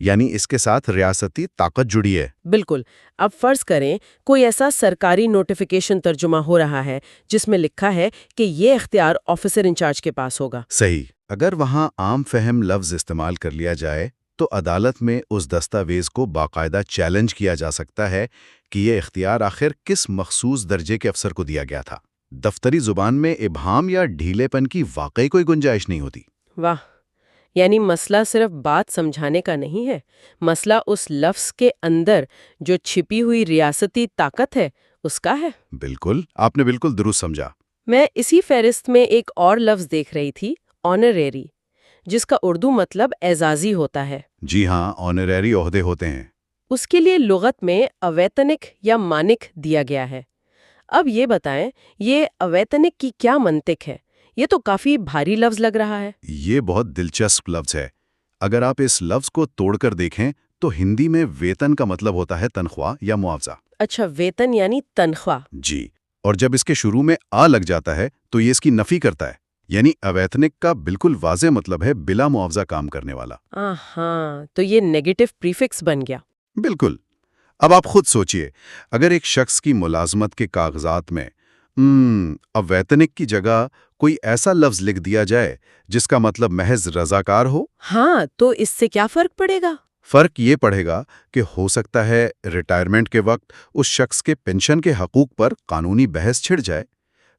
یعنی اس کے ساتھ ریاستی طاقت جڑی ہے۔ بالکل. اب فرض کریں کوئی ایسا سرکاری نوٹیفیکیشن ترجمہ ہو رہا ہے جس میں لکھا ہے کہ یہ اختیار آفیسر انچارج کے پاس ہوگا. صحیح. اگر وہاں عام فہم لفظ استعمال کر لیا جائے تو عدالت میں اس دستاویز کو باقاعدہ چیلنج کیا جا سکتا ہے کہ یہ اختیار آخر کس مخصوص درجے کے افسر کو دیا گیا تھا۔ دفتری زبان میں ابہام یا ڈھیلے پن کی واقعی کوئی گنجائش نہیں ہوتی۔ واہ. یعنی مسئلہ صرف بات سمجھانے کا نہیں ہے، مسئلہ اس لفظ کے اندر جو چھپی ہوئی ریاستی طاقت ہے اس کا ہے. بالکل، آپ نے بالکل درست سمجھا۔ میں اسی فہرست میں ایک اور لفظ دیکھ رہی تھی، آنریری، جس کا اردو مطلب اعزازی ہوتا ہے. جی ہاں، آنریری عہدے ہوتے ہیں۔ اس کے لیے لغت میں اویتنک یا مانک دیا گیا ہے. اب یہ بتائیں، یہ اویتنک کی کیا منطق ہے؟ یہ تو کافی بھاری لفظ لگ رہا ہے. یہ بہت دلچسپ لفظ ہے۔ اگر آپ اس لفظ کو توڑ کر دیکھیں تو ہندی میں ویتن کا مطلب ہوتا ہے تنخواہ یا معاوضہ۔ اچھا، ویتن یعنی تنخواہ. جی، اور جب اس کے شروع میں آ لگ جاتا ہے تو یہ اس کی نفی کرتا ہے، یعنی اویتنک کا بالکل واضح مطلب ہے بلا معاوضہ کام کرنے والا۔ ہاں، تو یہ نیگیٹو پریفکس بن گیا. بالکل۔ اب آپ خود سوچئے، اگر ایک شخص کی ملازمت کے کاغذات میں اویتنک کی جگہ کوئی ایسا لفظ لکھ دیا جائے جس کا مطلب محض رضاکار ہو، ہاں، تو اس سے کیا فرق پڑے گا؟ فرق یہ پڑے گا کہ ہو سکتا ہے ریٹائرمنٹ کے وقت اس شخص کے پنشن کے حقوق پر قانونی بحث چھڑ جائے۔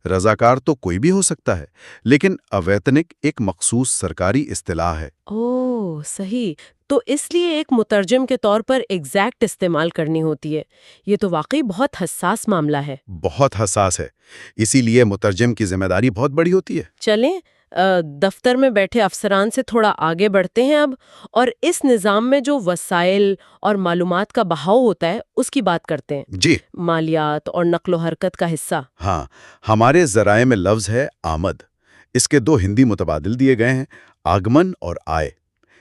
رضاکار تو کوئی بھی ہو سکتا ہے، لیکن اویتنک ایک مخصوص سرکاری اصطلاح ہے۔ اوہ، صحیح. تو اس لیے ایک مترجم کے طور پر ایگزیکٹ استعمال کرنی ہوتی ہے. یہ تو واقعی بہت حساس معاملہ ہے. بہت حساس ہے، اسی لیے مترجم کی ذمہ داری بہت بڑی ہوتی ہے۔ چلیں دفتر میں بیٹھے افسران سے تھوڑا آگے بڑھتے ہیں اب، اور اس نظام میں جو وسائل اور معلومات کا بہاؤ ہوتا ہے اس کی بات کرتے ہیں. جی مالیات اور نقل و حرکت کا حصہ. ہاں، ہمارے ذرائع میں لفظ ہے آمد۔ اس کے دو ہندی متبادل دیے گئے ہیں، آگمن اور آئے۔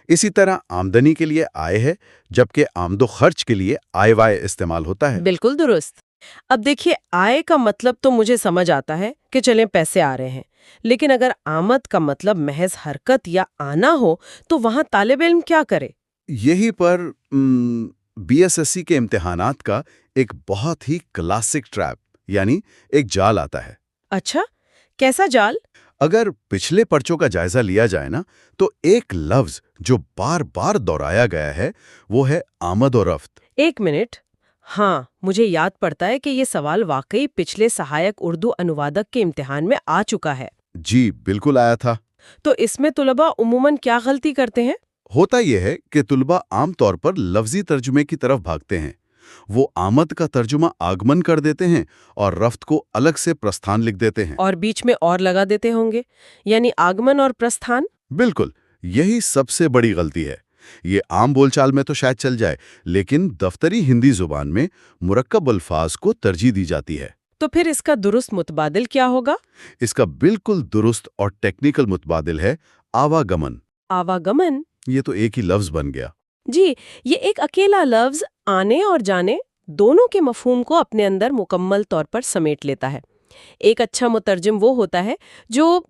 اسی طرح آمدنی کے لیے آئے ہے، جبکہ آمد و خرچ کے لیے آئے وائے استعمال ہوتا ہے۔ بالکل درست. اب دیکھیے، آئے کا مطلب تو مجھے سمجھ آتا ہے کہ چلیں پیسے آ رہے ہیں، لیکن اگر آمد کا مطلب محض حرکت یا آنا ہو تو وہاں طالب علم کیا کرے؟ یہی پر BSSC کے امتحانات کا ایک بہت ہی کلاسک ٹریپ یعنی ایک جال آتا ہے۔ اچھا، کیسا جال؟ اگر پچھلے پرچوں کا جائزہ لیا جائے نا تو ایک لفظ جو بار بار دہرایا گیا ہے وہ ہے آمد و رفت۔ ایک منٹ، ہاں مجھے یاد پڑتا ہے کہ یہ سوال واقعی پچھلے سہایک اردو انوادک کے امتحان میں آ چکا ہے۔ جی بالکل آیا تھا۔ تو اس میں طلباء عموماً کیا غلطی کرتے ہیں؟ ہوتا یہ ہے کہ طلباء عام طور پر لفظی ترجمے کی طرف بھاگتے ہیں۔ وہ آمد کا ترجمہ آگمن کر دیتے ہیں اور رفت کو الگ سے پرستھان لکھ دیتے ہیں، اور بیچ میں اور لگا دیتے ہوں گے، یعنی آگمن اور پرستھان۔ بالکل، یہی سب سے بڑی غلطی ہے۔ یہ عام بول چال میں تو شاید چل جائے، لیکن دفتری ہندی زبان میں مرکب الفاظ کو ترجیح دی جاتی ہے۔ تو پھر اس کا درست متبادل کیا ہوگا؟ اس کا بالکل درست اور ٹیکنیکل متبادل ہے آواگمن۔ آواگمن؟ یہ تو ایک ہی لفظ بن گیا۔ جی، یہ ایک اکیلا لفظ آنے اور جانے دونوں کے مفہوم کو اپنے اندر مکمل طور پر سمیٹ لیتا ہے۔ ایک اچھا مترجم وہ ہوتا ہے جو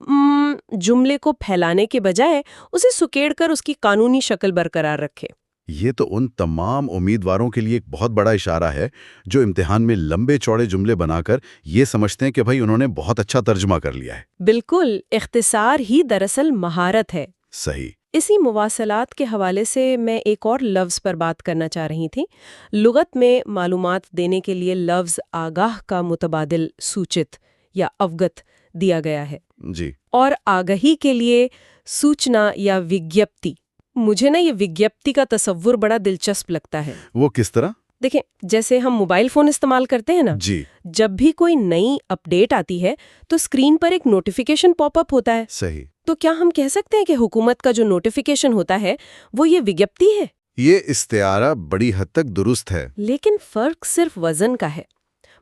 جملے کو پھیلانے کے بجائے اسے سکیڑ کر اس کی قانونی شکل برقرار رکھے۔ یہ تو ان تمام امیدواروں کے لیے ایک بہت بڑا اشارہ ہے جو امتحان میں لمبے چوڑے جملے بنا کر یہ سمجھتے ہیں کہ بھائی انہوں نے بہت اچھا ترجمہ کر لیا ہے۔ بالکل، اختصار ہی دراصل مہارت ہے۔ صحیح۔ اسی مواصلات کے حوالے سے میں ایک اور لفظ پر بات کرنا چاہ رہی تھی۔ لغت میں معلومات دینے کے لیے لفظ آگاہ کا متبادل سوچت یا اوگت دیا گیا ہے، جی، اور آگہی کے لیے سوچنا یا وگیپتی۔ مجھے نا یہ وگیپتی کا تصور بڑا دلچسپ لگتا ہے۔ وہ کس طرح؟ دیکھیں، جیسے ہم موبائل فون استعمال کرتے ہیں نا، جی جب بھی کوئی نئی اپ ڈیٹ آتی ہے تو اسکرین پر ایک نوٹیفیکیشن پاپ اپ ہوتا ہے۔ صحیح۔ تو کیا ہم کہہ سکتے ہیں کہ حکومت کا جو نوٹیفیکیشن ہوتا ہے وہ یہ وگیپتی ہے؟ یہ استعارہ بڑی حد تک درست ہے۔ لیکن فرق صرف وزن کا ہے۔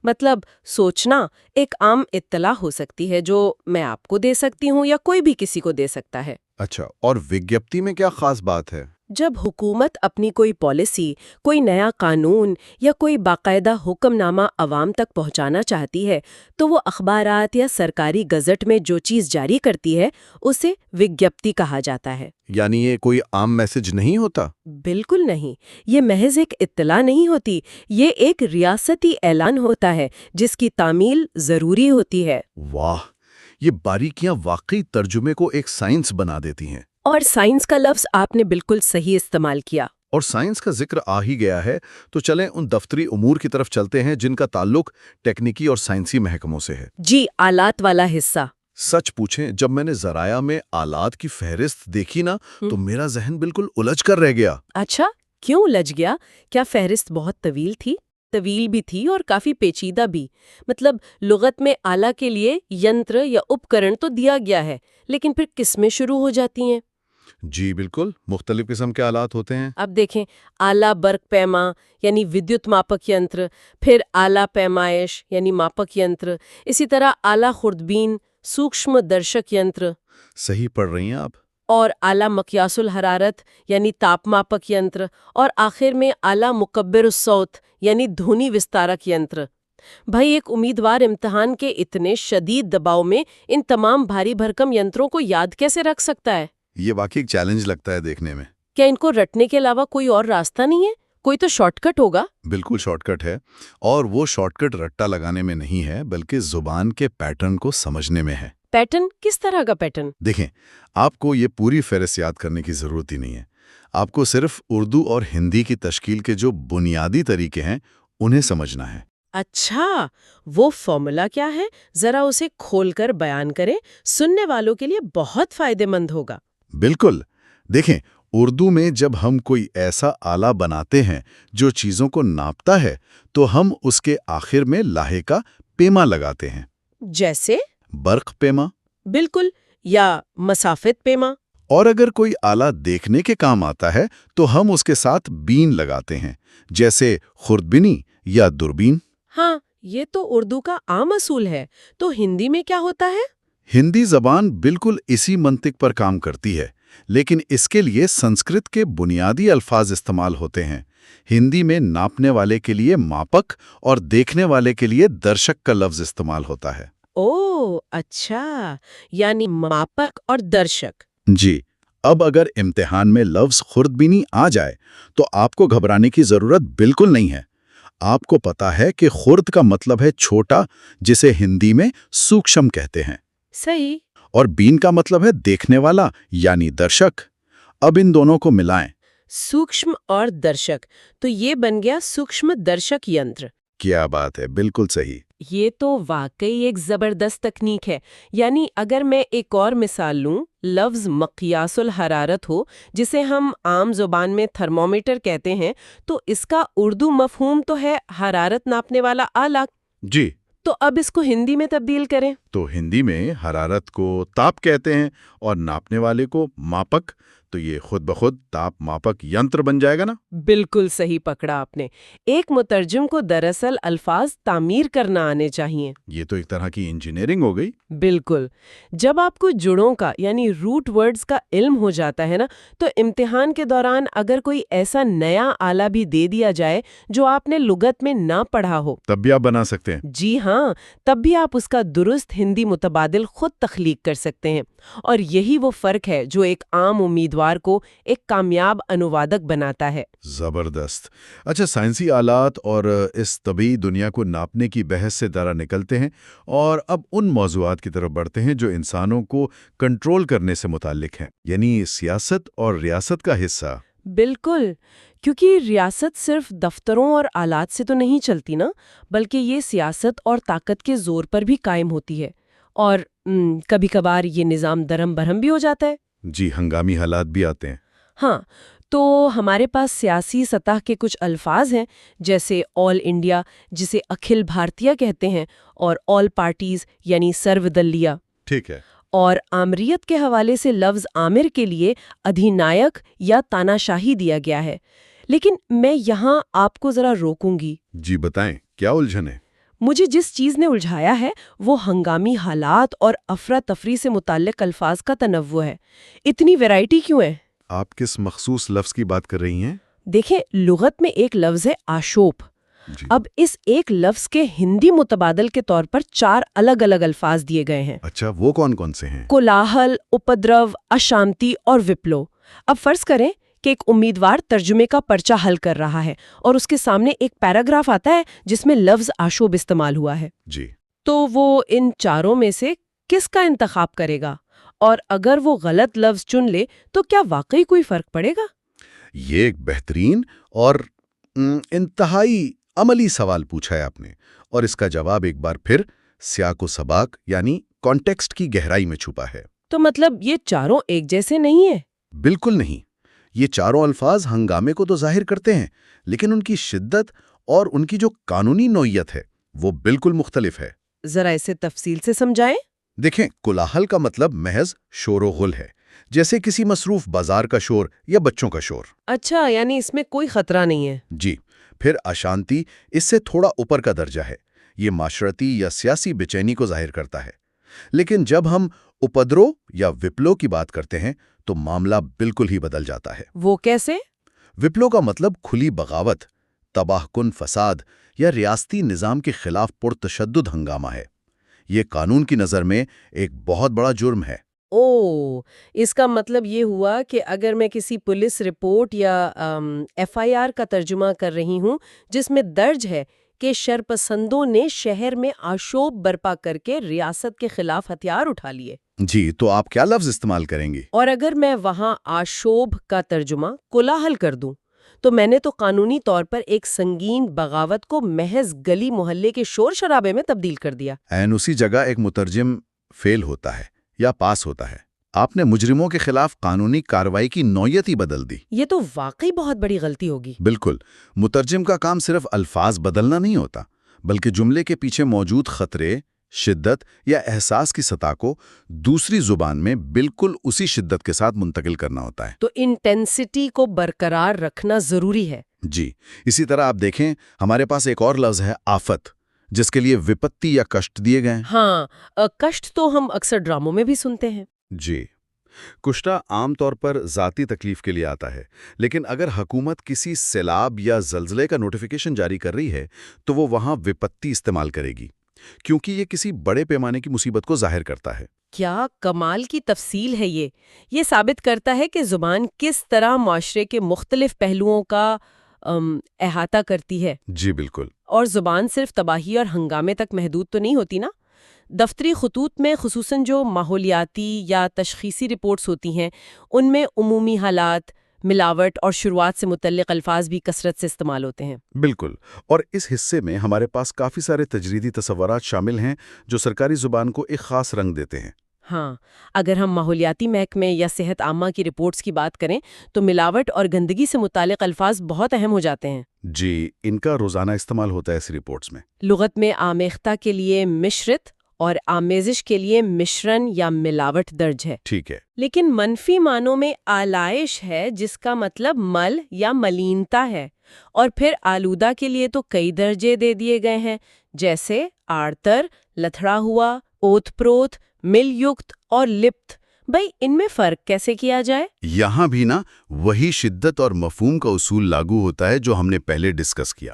مطلب سوچنا ایک عام اطلاع ہو سکتی ہے جو میں آپ کو دے سکتی ہوں یا کوئی بھی کسی کو دے سکتا ہے۔ اچھا، اور وگیپتی میں کیا خاص بات ہے؟ جب حکومت اپنی کوئی پالیسی، کوئی نیا قانون یا کوئی باقاعدہ حکم نامہ عوام تک پہنچانا چاہتی ہے تو وہ اخبارات یا سرکاری گزٹ میں جو چیز جاری کرتی ہے اسے وگیپتی کہا جاتا ہے۔ یعنی یہ کوئی عام میسج نہیں ہوتا؟ بالکل نہیں، یہ محض ایک اطلاع نہیں ہوتی، یہ ایک ریاستی اعلان ہوتا ہے جس کی تعمیل ضروری ہوتی ہے۔ واہ، یہ باریکیاں واقعی ترجمے کو ایک سائنس بنا دیتی ہیں۔ اور سائنس کا لفظ آپ نے بالکل صحیح استعمال کیا۔ اور سائنس کا ذکر آ ہی گیا ہے تو چلیں ان دفتری امور کی طرف چلتے ہیں جن کا تعلق ٹیکنیکی اور سائنسی محکموں سے ہے۔ جی، آلات والا حصہ۔ سچ پوچھیں، جب میں نے ذرائع میں آلات کی فہرست دیکھی نا تو میرا ذہن بالکل الجھ کر رہ گیا۔ اچھا، کیوں الجھ گیا؟ کیا فہرست بہت طویل تھی؟ طویل بھی تھی اور کافی پیچیدہ بھی۔ مطلب لغت میں آلہ کے لیے ینتر یا اپکرن تو دیا گیا ہے، لیکن پھر قسمیں شروع ہو جاتی ہیں۔ جی بالکل، مختلف قسم کے آلات ہوتے ہیں۔ اب دیکھیں، آلہ برق پیما یعنی ودیوت ماپک ینتر، پھر آلہ پیمائش یعنی ماپک ینتر، اسی طرح آلہ خوردبین، سوکشم درشک ینتر، صحیح پڑھ رہی ہیں آپ۔ اور آلہ مقیاس الحرارت یعنی تاپ ماپک ینتر، اور آخر میں آلہ مکبر الصوت یعنی دھونی وستارک ینتر۔ بھائی، ایک امیدوار امتحان کے اتنے شدید دباؤ میں ان تمام بھاری بھرکم ینتروں کو یاد کیسے رکھ سکتا ہے؟ یہ واقعی ایک چیلنج لگتا ہے دیکھنے میں۔ کیا ان کو رٹنے کے علاوہ کوئی اور راستہ نہیں ہے؟ کوئی تو شارٹ کٹ ہوگا؟ بالکل شارٹ کٹ ہے، اور وہ شارٹ کٹ رٹا لگانے میں نہیں ہے بلکہ زبان کے پیٹرن کو سمجھنے میں ہے۔ پیٹرن؟ کس طرح کا پیٹرن؟ دیکھیں، آپ کو یہ پوری فہرست یاد کرنے کی ضرورت ہی نہیں ہے۔ آپ کو صرف اردو اور ہندی کی تشکیل کے جو بنیادی طریقے ہیں انہیں سمجھنا ہے۔ اچھا، وہ فارمولا کیا ہے؟ ذرا اسے کھول کر بیان کریں، سننے والوں کے لیے بہت فائدہ مند ہوگا۔ بالکل، دیکھیں، اردو میں جب ہم کوئی ایسا آلہ بناتے ہیں جو چیزوں کو ناپتا ہے تو ہم اس کے آخر میں لاہے کا پیما لگاتے ہیں۔ جیسے برق پیما۔ بالکل، یا مسافت پیما۔ اور اگر کوئی آلہ دیکھنے کے کام آتا ہے تو ہم اس کے ساتھ بین لگاتے ہیں، جیسے خوردبینی یا دوربین۔ ہاں، یہ تو اردو کا عام اصول ہے۔ تو ہندی میں کیا ہوتا ہے؟ ہندی زبان بالکل اسی منطق پر کام کرتی ہے، لیکن اس کے لیے سنسکرت کے بنیادی الفاظ استعمال ہوتے ہیں۔ ہندی میں ناپنے والے کے لیے ماپک اور دیکھنے والے کے لیے درشک کا لفظ استعمال ہوتا ہے۔ اوہ اچھا، یعنی ماپک اور درشک۔ جی، اب اگر امتحان میں لفظ خوردبینی آ جائے تو آپ کو گھبرانے کی ضرورت بالکل نہیں ہے۔ آپ کو پتا ہے کہ خرد کا مطلب ہے چھوٹا، جسے ہندی میں سوکشم کہتے ہیں۔ صحیح۔ اور بین کا مطلب ہے دیکھنے والا یعنی درشک۔ اب ان دونوں کو ملائیں۔ سوکشم اور درشک، تو یہ بن گیا سوکشم درشک ینتر۔ کیا بات ہے، بالکل صحیح۔ یہ تو واقعی ایک زبردست تکنیک ہے۔ یعنی اگر میں ایک اور مثال لوں، لفظ مقیاس الحرارت ہو، جسے ہم عام زبان میں تھرمومیٹر کہتے ہیں، تو اس کا اردو مفہوم تو ہے حرارت ناپنے والا آلہ۔ جی، تو اب اس کو ہندی میں تبدیل کریں۔ تو ہندی میں حرارت کو تاپ کہتے ہیں اور ناپنے والے کو ماپک، تو یہ خود بخود تاپ ماپک ینتر بن جائے گا نا؟ بالکل صحیح پکڑا آپ نے۔ ایک مترجم کو دراصل الفاظ تعمیر کرنا آنے چاہیے۔ یہ تو ایک طرح کی انجینئرنگ ہو گئی۔ بالکل۔ جب آپ کو جڑوں کا یعنی روٹ ورڈز کا علم ہو جاتا ہے نا، تو امتحان کے دوران اگر کوئی ایسا نیا آلہ بھی دے دیا جائے جو آپ نے لغت میں نہ پڑھا ہو، تب بھی آپ بنا سکتے ہیں۔ جی ہاں، تب بھی آپ اس کا درست ہندی متبادل خود تخلیق کر سکتے ہیں۔ اور یہی وہ فرق ہے جو ایک عام امیدوار کو ایک کامیاب انوادک بناتا ہے۔ زبردست۔ اچھا، سائنسی آلات اور اس طبعی دنیا کو ناپنے کی بحث سے درا نکلتے ہیں اور اب ان موضوعات کی طرف بڑھتے ہیں جو انسانوں کو کنٹرول کرنے سے متعلق ہیں، یعنی سیاست اور ریاست کا حصہ۔ بالکل، کیونکہ ریاست صرف دفتروں اور آلات سے تو نہیں چلتی نا، بلکہ یہ سیاست اور طاقت کے زور پر بھی قائم ہوتی ہے، اور کبھی کبھار یہ نظام درہم برہم بھی ہو جاتا ہے۔ جی، ہنگامی حالات بھی آتے ہیں۔ ہاں، تو ہمارے پاس سیاسی سطح کے کچھ الفاظ ہیں، جیسے آل انڈیا، جسے اکھل بھارتیہ کہتے ہیں، اور آل پارٹیز یعنی سرو دلیہ۔ ٹھیک ہے۔ اور آمریت کے حوالے سے لفظ آمر کے لیے ادھینائک یا تاناشاہی دیا گیا ہے۔ لیکن میں یہاں آپ کو ذرا روکوں گی۔ جی بتائیں، کیا الجھن ہے؟ مجھے جس چیز نے الجھایا ہے وہ ہنگامی حالات اور افراتفری سے متعلق الفاظ کا تنوع ہے۔ اتنی ویرائٹی کیوں ہے؟ آپ کس مخصوص لفظ کی بات کر رہی ہیں؟ دیکھیں، لغت میں ایک لفظ ہے آشوب۔ جی اب اس ایک لفظ کے ہندی متبادل کے طور پر 4 الگ الگ الفاظ دیے گئے ہیں: اچھا، وہ کون کون سے ہیں؟ کولاہل، اپدرو، اشانتی اور وپلو۔ اب فرض کریں کہ ایک امیدوار ترجمے کا پرچہ حل کر رہا ہے اور اس کے سامنے ایک پیراگراف آتا ہے جس میں لفظ آشوب استعمال ہوا ہے، جی تو وہ ان چاروں میں سے کس کا انتخاب کرے گا؟ اور اگر وہ غلط لفظ چن لے تو کیا واقعی کوئی فرق پڑے گا؟ یہ ایک بہترین اور انتہائی عملی سوال پوچھا ہے آپ نے، اور اس کا جواب ایک بار پھر سیاق و سباق یعنی کانٹیکسٹ کی گہرائی میں چھپا ہے۔ تو مطلب یہ چاروں ایک جیسے نہیں ہیں؟ بالکل نہیں۔ یہ چاروں الفاظ ہنگامے کو تو ظاہر کرتے ہیں، لیکن ان کی شدت اور ان کی جو قانونی نوعیت ہے وہ بالکل مختلف ہے۔ ذرا اسے تفصیل سے سمجھائیں۔ دیکھیں، کولاہل کا مطلب محض شور و غل ہے، جیسے کسی مصروف بازار کا شور یا بچوں کا شور۔ اچھا، یعنی اس میں کوئی خطرہ نہیں ہے۔ جی، پھر اشانتی اس سے تھوڑا اوپر کا درجہ ہے، یہ معاشرتی یا سیاسی بے چینی کو ظاہر کرتا ہے۔ لیکن جب ہم اپدرو یا وپلو کی بات کرتے ہیں تو معاملہ بالکل ہی بدل جاتا ہے۔ وہ کیسے؟ وپلو کا مطلب کھلی بغاوت، تباہ کن فساد یا ریاستی نظام کے خلاف پرتشدد ہنگامہ ہے۔ یہ قانون کی نظر میں ایک بہت بڑا جرم ہے۔ او، اس کا مطلب یہ ہوا کہ اگر میں کسی پولیس رپورٹ یا FIR کا ترجمہ کر رہی ہوں جس میں درج ہے کہ شرپسندوں نے شہر میں آشوب برپا کر کے ریاست کے خلاف ہتھیار اٹھا لیے، جی، تو آپ کیا لفظ استعمال کریں گی؟ اور اگر میں وہاں آشوب کا ترجمہ کولاہل کر دوں تو میں نے تو قانونی طور پر ایک سنگین بغاوت کو محض گلی محلے کے شور شرابے میں تبدیل کر دیا۔ عین اسی جگہ ایک مترجم فیل ہوتا ہے یا پاس ہوتا ہے۔ آپ نے مجرموں کے خلاف قانونی کارروائی کی نوعیت ہی بدل دی۔ یہ تو واقعی بہت بڑی غلطی ہوگی۔ بالکل، مترجم کا کام صرف الفاظ بدلنا نہیں ہوتا، بلکہ جملے کے پیچھے موجود خطرے، شدت یا احساس کی سطح کو دوسری زبان میں بالکل اسی شدت کے ساتھ منتقل کرنا ہوتا ہے۔ تو انٹینسٹی کو برقرار رکھنا ضروری ہے۔ جی، اسی طرح آپ دیکھیں، ہمارے پاس ایک اور لفظ ہے آفت، جس کے لیے وپتی یا کشٹ دیے گئے ہیں۔ ہاں، کشٹ تو ہم اکثر ڈراموں میں بھی سنتے ہیں۔ جی، کشتہ عام طور پر ذاتی تکلیف کے لیے آتا ہے، لیکن اگر حکومت کسی سیلاب یا زلزلے کا نوٹیفیکیشن جاری کر رہی ہے تو وہ وہاں وپتی استعمال کرے گی، کیونکہ یہ کسی بڑے پیمانے کی مصیبت کو ظاہر کرتا ہے۔ کیا کمال کی تفصیل ہے یہ ثابت کرتا ہے کہ زبان کس طرح معاشرے کے مختلف پہلوؤں کا احاطہ کرتی ہے۔ جی بالکل۔ اور زبان صرف تباہی اور ہنگامے تک محدود تو نہیں ہوتی نا؟ دفتری خطوط میں خصوصاً جو ماحولیاتی یا تشخیصی رپورٹس ہوتی ہیں ان میں عمومی حالات، ملاوٹ اور شروعات سے متعلق الفاظ بھی کثرت سے استعمال ہوتے ہیں۔ بالکل، اور اس حصے میں ہمارے پاس کافی سارے تجریدی تصورات شامل ہیں جو سرکاری زبان کو ایک خاص رنگ دیتے ہیں۔ ہاں، اگر ہم ماحولیاتی محکمے یا صحت عامہ کی رپورٹس کی بات کریں تو ملاوٹ اور گندگی سے متعلق الفاظ بہت اہم ہو جاتے ہیں۔ جی، ان کا روزانہ استعمال ہوتا ہے اس رپورٹس میں۔ لغت میں آمیختہ کے لیے مشرت اور آمیزش کے لیے مشرن یا ملاوٹ درج ہے۔ ٹھیک ہے۔ لیکن منفی معنوں میں آلائش ہے جس کا مطلب مل یا ملینتا ہے، اور پھر آلودہ کے لیے تو کئی درجے دے دیے گئے ہیں، جیسے آڑتر، لتھڑا ہوا، اوت پروت، مل یکت اور لپت۔ بھئی ان میں فرق کیسے کیا جائے؟ یہاں بھی نا وہی شدت اور مفہوم کا اصول لاگو ہوتا ہے جو ہم نے پہلے ڈسکس کیا۔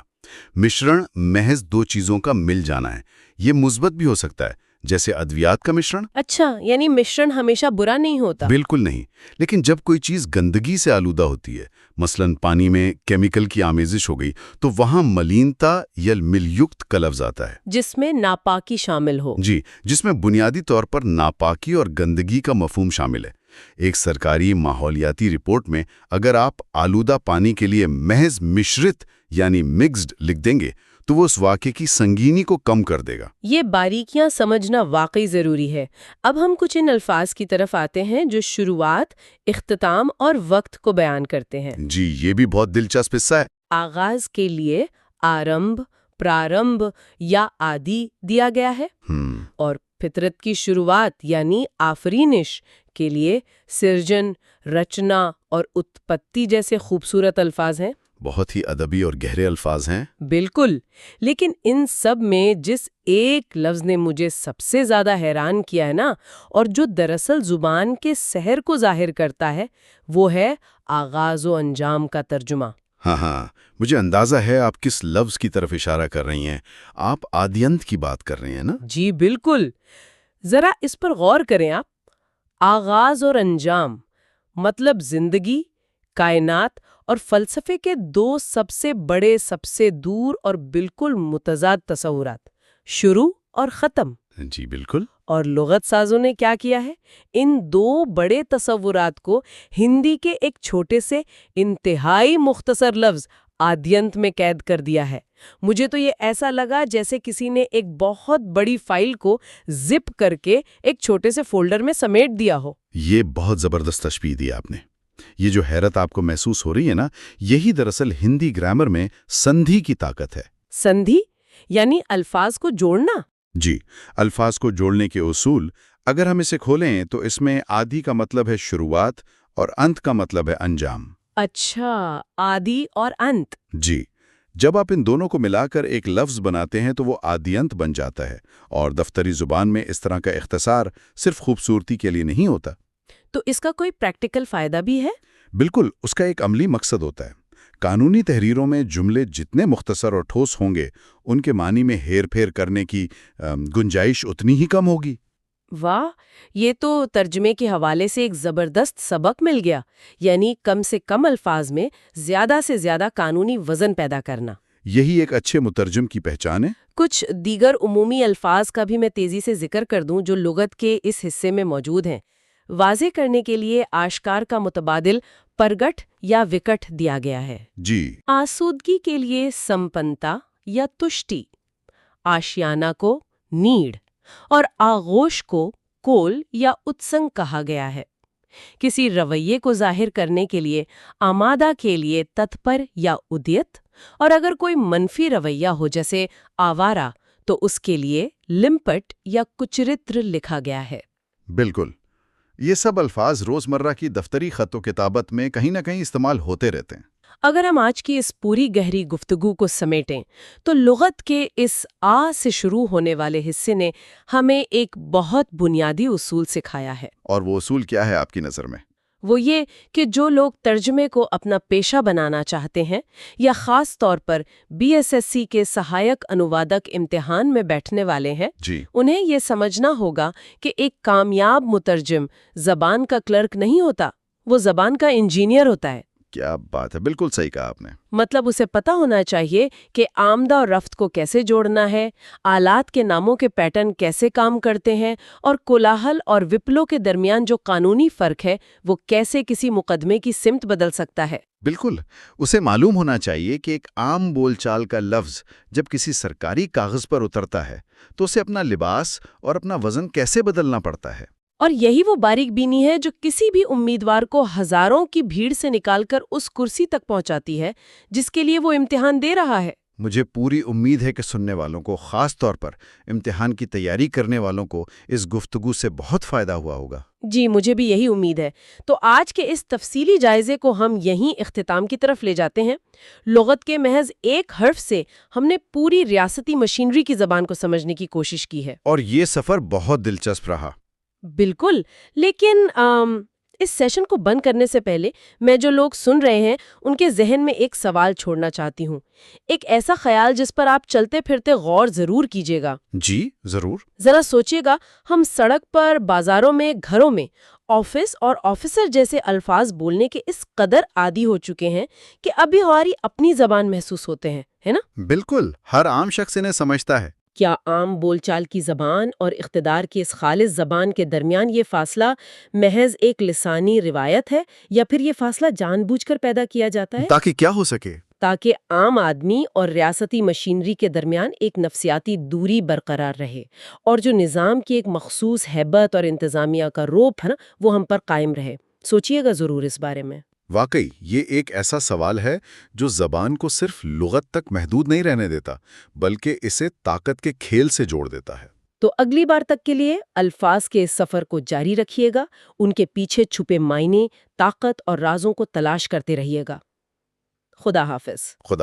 مشرن محض دو چیزوں کا مل جانا ہے۔ یہ مثبت بھی ہو سکتا ہے، جیسے ادویات کا مشرن۔ اچھا، یعنی مشرن ہمیشہ برا نہیں ہوتا؟ بالکل نہیں، لیکن جب کوئی چیز گندگی سے آلودہ ہوتی ہے، مثلا پانی میں کیمیکل کی آمیزش ہو گئی، تو وہاں ملینتا یا ملیکت کا لفظ آتا ہے، جس میں ناپاکی شامل ہو۔ جی، جس میں بنیادی طور پر ناپاکی اور گندگی کا مفہوم شامل ہے۔ ایک سرکاری ماحولیاتی رپورٹ میں اگر آپ آلودہ پانی کے لیے محض مشرت یعنی مکسڈ لکھ دیں گے تو وہ اس واقعے کی سنگینی کو کم کر دے گا۔ یہ باریکیاں سمجھنا واقعی ضروری ہے۔ اب ہم کچھ ان الفاظ کی طرف آتے ہیں جو شروعات، اختتام اور وقت کو بیان کرتے ہیں۔ جی، یہ بھی بہت دلچسپ حصہ ہے۔ آغاز کے لیے آرمبھ، پرارمبھ یا آدی دیا گیا ہے، اور فطرت کی شروعات یعنی آفرینش کے لیے سرجن، رچنا اور اتپتی جیسے خوبصورت الفاظ ہیں۔ بہت ہی ادبی اور گہرے الفاظ ہیں۔ بالکل، لیکن ان سب میں جس ایک لفظ نے مجھے سب سے زیادہ حیران کیا ہے نا، اور جو دراصل زبان کے سحر کو ظاہر کرتا ہے، وہ ہے آغاز و انجام کا ترجمہ۔ ہاں، مجھے اندازہ ہے آپ کس لفظ کی طرف اشارہ کر رہی ہیں۔ آپ آدینت کی بات کر رہی ہیں نا؟ جی بالکل، ذرا اس پر غور کریں آپ۔ آغاز اور انجام مطلب زندگی، کائنات اور فلسفے کے دو سب سے بڑے، سب سے دور اور بالکل متضاد تصورات، شروع اور ختم۔ جی بالکل۔ اور لغت سازوں نے کیا کیا ہے؟ ان دو بڑے تصورات کو ہندی کے ایک چھوٹے سے انتہائی مختصر لفظ آدینت میں قید کر دیا ہے۔ مجھے تو یہ ایسا لگا جیسے کسی نے ایک بہت بڑی فائل کو زپ کر کے ایک چھوٹے سے فولڈر میں سمیٹ دیا ہو۔ یہ بہت زبردست تشبیہ دی آپ نے۔ یہ جو حیرت آپ کو محسوس ہو رہی ہے نا، یہی دراصل ہندی گرامر میں سندھی کی طاقت ہے۔ سندھی یعنی الفاظ کو جوڑنا؟ جی، الفاظ کو جوڑنے کے اصول۔ اگر ہم اسے کھولیں تو اس میں آدی کا مطلب ہے شروعات اور انت کا مطلب ہے انجام۔ اچھا، آدی اور انت۔ جی، جب آپ ان دونوں کو ملا کر ایک لفظ بناتے ہیں تو وہ آدینت بن جاتا ہے، اور دفتری زبان میں اس طرح کا اختصار صرف خوبصورتی کے لیے نہیں ہوتا۔ تو اس کا کوئی پریکٹیکل فائدہ بھی ہے؟ بالکل، اس کا ایک عملی مقصد ہوتا ہے۔ قانونی تحریروں میں جملے جتنے مختصر اور ٹھوس ہوں گے، ان کے معنی میں ہیر پھیر کرنے کی گنجائش اتنی ہی کم ہوگی۔ واہ، یہ تو ترجمے کے حوالے سے ایک زبردست سبق مل گیا، یعنی کم سے کم الفاظ میں زیادہ سے زیادہ قانونی وزن پیدا کرنا۔ یہی ایک اچھے مترجم کی پہچان ہے۔ کچھ دیگر عمومی الفاظ کا بھی میں تیزی سے ذکر کر دوں جو لغت کے اس حصے میں موجود ہیں۔ واضح کرنے کے لیے آشکار کا متبادل پرگٹ یا وکٹ دیا گیا ہے۔ جی، آسودگی کے لیے سمپنتا یا تشٹی، آشیانہ کو نیڑ اور آغوش کو کول یا اتسنگ کہا گیا ہے۔ کسی رویے کو ظاہر کرنے کے لیے آمادہ کے لیے تتپر یا ادیت، اور اگر کوئی منفی رویہ ہو جیسے آوارہ تو اس کے لیے لمپٹ یا کچرتر لکھا گیا ہے۔ بالکل۔ یہ سب الفاظ روزمرہ کی دفتری خط و کتابت میں کہیں نہ کہیں استعمال ہوتے رہتے ہیں۔ اگر ہم آج کی اس پوری گہری گفتگو کو سمیٹیں تو لغت کے اس آ سے شروع ہونے والے حصے نے ہمیں ایک بہت بنیادی اصول سکھایا ہے۔ اور وہ اصول کیا ہے آپ کی نظر میں؟ وہ یہ کہ جو لوگ ترجمے کو اپنا پیشہ بنانا چاہتے ہیں یا خاص طور پر BSSC کے سہایک انوادک امتحان میں بیٹھنے والے ہیں، جی، انہیں یہ سمجھنا ہوگا کہ ایک کامیاب مترجم زبان کا کلرک نہیں ہوتا، وہ زبان کا انجینئر ہوتا ہے۔ کیا بات ہے، بالکل صحیح کہا آپ نے۔ مطلب اسے پتہ ہونا چاہیے کہ آمدہ اور رفت کو کیسے جوڑنا ہے، آلات کے ناموں کے پیٹرن کیسے کام کرتے ہیں، اور کولاہل اور وپلوں کے درمیان جو قانونی فرق ہے وہ کیسے کسی مقدمے کی سمت بدل سکتا ہے۔ بالکل، اسے معلوم ہونا چاہیے کہ ایک عام بول چال کا لفظ جب کسی سرکاری کاغذ پر اترتا ہے تو اسے اپنا لباس اور اپنا وزن کیسے بدلنا پڑتا ہے۔ اور یہی وہ باریک بینی ہے جو کسی بھی امیدوار کو ہزاروں کی بھیڑ سے نکال کر اس کرسی تک پہنچاتی ہے جس کے لیے وہ امتحان دے رہا ہے۔ مجھے پوری امید ہے کہ سننے والوں کو، خاص طور پر امتحان کی تیاری کرنے والوں کو، اس گفتگو سے بہت فائدہ ہوا ہوگا۔ جی، مجھے بھی یہی امید ہے۔ تو آج کے اس تفصیلی جائزے کو ہم یہیں اختتام کی طرف لے جاتے ہیں۔ لغت کے محض ایک حرف سے ہم نے پوری ریاستی مشینری کی زبان کو سمجھنے کی کوشش کی ہے۔ اور یہ سفر بہت دلچسپ رہا۔ بالکل، لیکن اس سیشن کو بند کرنے سے پہلے میں جو لوگ سن رہے ہیں ان کے ذہن میں ایک سوال چھوڑنا چاہتی ہوں، ایک ایسا خیال جس پر آپ چلتے پھرتے غور ضرور کیجیے گا۔ جی ضرور۔ ذرا سوچیے گا، ہم سڑک پر، بازاروں میں، گھروں میں آفس اور آفیسر جیسے الفاظ بولنے کے اس قدر عادی ہو چکے ہیں کہ ابھی ہماری اپنی زبان محسوس ہوتے ہیں، ہے نا؟ بالکل، ہر عام شخص انہیں سمجھتا ہے۔ کیا عام بول چال کی زبان اور اقتدار کی اس خالص زبان کے درمیان یہ فاصلہ محض ایک لسانی روایت ہے، یا پھر یہ فاصلہ جان بوجھ کر پیدا کیا جاتا ہے تاکہ کیا ہو سکے؟ تاکہ عام آدمی اور ریاستی مشینری کے درمیان ایک نفسیاتی دوری برقرار رہے، اور جو نظام کی ایک مخصوص ہیبت اور انتظامیہ کا روپ ہے نا، وہ ہم پر قائم رہے۔ سوچئے گا ضرور اس بارے میں۔ واقعی یہ ایک ایسا سوال ہے جو زبان کو صرف لغت تک محدود نہیں رہنے دیتا، بلکہ اسے طاقت کے کھیل سے جوڑ دیتا ہے۔ تو اگلی بار تک کے لیے الفاظ کے اس سفر کو جاری رکھیے گا، ان کے پیچھے چھپے معنی، طاقت اور رازوں کو تلاش کرتے رہیے گا۔ خدا حافظ خدا